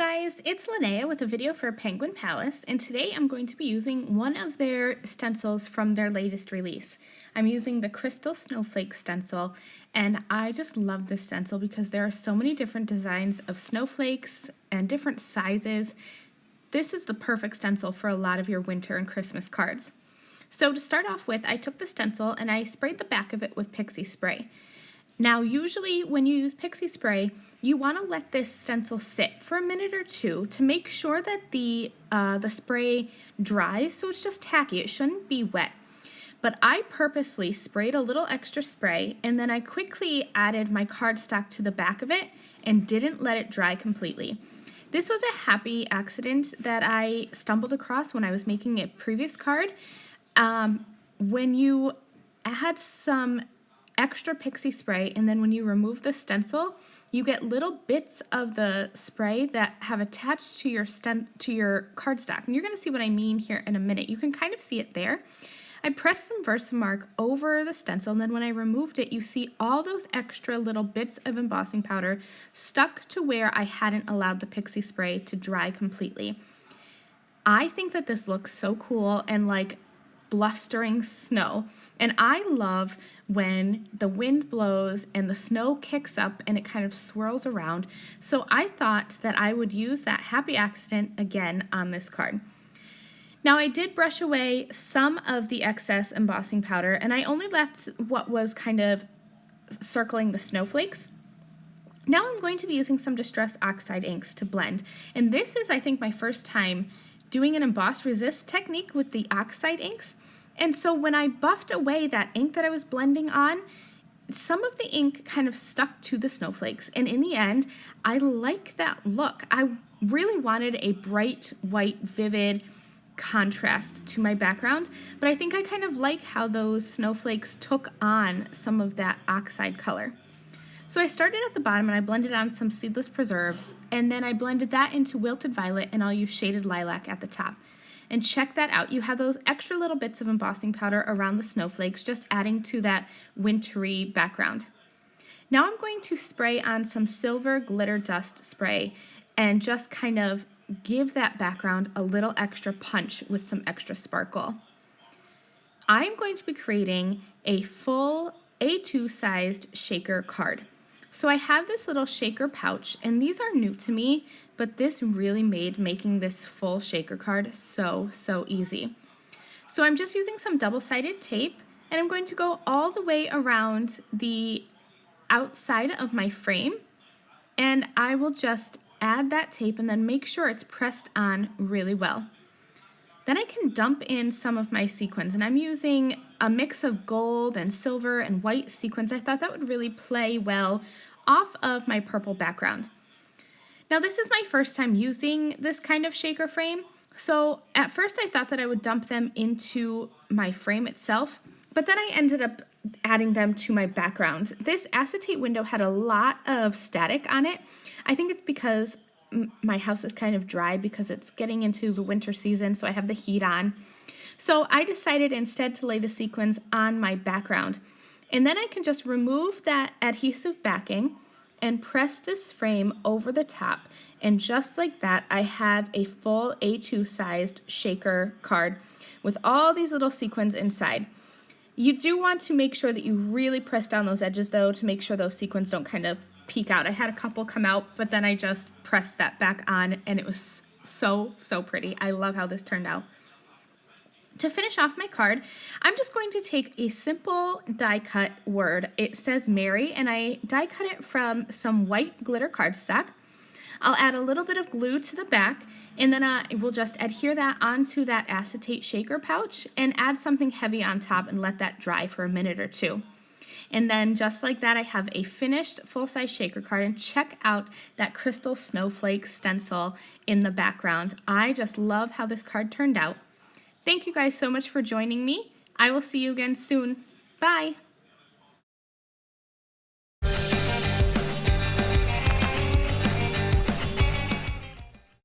guys, it's Linnea with a video for Penguin Palace, and today I'm going to be using one of their stencils from their latest release. I'm using the Crystal Snowflakes stencil, and I just love this stencil because there are so many different designs of snowflakes and different sizes. This is the perfect stencil for a lot of your winter and Christmas cards. So to start off with, I took the stencil and I sprayed the back of it with pixie spray. Now, usually when you use pixie spray, you want to let this stencil sit for a minute or two to make sure that the spray dries, so it's just tacky. It shouldn't be wet. But I purposely sprayed a little extra spray, and then I quickly added my cardstock to the back of it and didn't let it dry completely. This was a happy accident that I stumbled across when I was making a previous card. When you add some extra pixie spray, and then when you remove the stencil, you get little bits of the spray that have attached to your cardstock. And you're going to see what I mean here in a minute. You can kind of see it there. I pressed some Versamark over the stencil, and then when I removed it, you see all those extra little bits of embossing powder stuck to where I hadn't allowed the pixie spray to dry completely. I think that this looks so cool and like blustering snow, and I love when the wind blows and the snow kicks up and it kind of swirls around. So I thought that I would use that happy accident again on this card. Now, I did brush away some of the excess embossing powder, and I only left what was kind of circling the snowflakes. Now I'm going to be using some Distress Oxide inks to blend, and this is, I think, my first time doing an emboss resist technique with the oxide inks. And so when I buffed away that ink that I was blending on, some of the ink kind of stuck to the snowflakes. And in the end, I like that look. I really wanted a bright, white, vivid contrast to my background, but I think I kind of like how those snowflakes took on some of that oxide color. So I started at the bottom and I blended on some seedless preserves, and then I blended that into wilted violet, and I'll use shaded lilac at the top. And check that out. You have those extra little bits of embossing powder around the snowflakes, just adding to that wintry background. Now I'm going to spray on some silver glitter dust spray and just kind of give that background a little extra punch with some extra sparkle. I'm going to be creating a full A2 sized shaker card. So I have this little shaker pouch, and these are new to me, but this really made making this full shaker card so easy. So I'm just using some double-sided tape, and I'm going to go all the way around the outside of my frame, and I will just add that tape and then make sure it's pressed on really well. Then I can dump in some of my sequins, and I'm using a mix of gold and silver and white sequins. I thought that would really play well off of my purple background. Now, this is my first time using this kind of shaker frame, so at first I thought that I would dump them into my frame itself, but then I ended up adding them to my background. This acetate window had a lot of static on it. I think it's because my house is kind of dry because it's getting into the winter season, so I have the heat on. So I decided instead to lay the sequins on my background. And then I can just remove that adhesive backing and press this frame over the top. And just like that, I have a full A2 sized shaker card with all these little sequins inside. You do want to make sure that you really press down those edges though, to make sure those sequins don't kind of peek out. I had a couple come out, but then I just pressed that back on, and it was so pretty. I love how this turned out. To finish off my card, I'm just going to take a simple die cut word. It says Mary, and I die cut it from some white glitter cardstock. I'll add a little bit of glue to the back, and then we'll just adhere that onto that acetate shaker pouch and add something heavy on top and let that dry for a minute or two. And then just like that, I have a finished full-size shaker card, and check out that Crystal Snowflake stencil in the background. I just love how this card turned out. Thank you guys so much for joining me. I will see you again soon. Bye!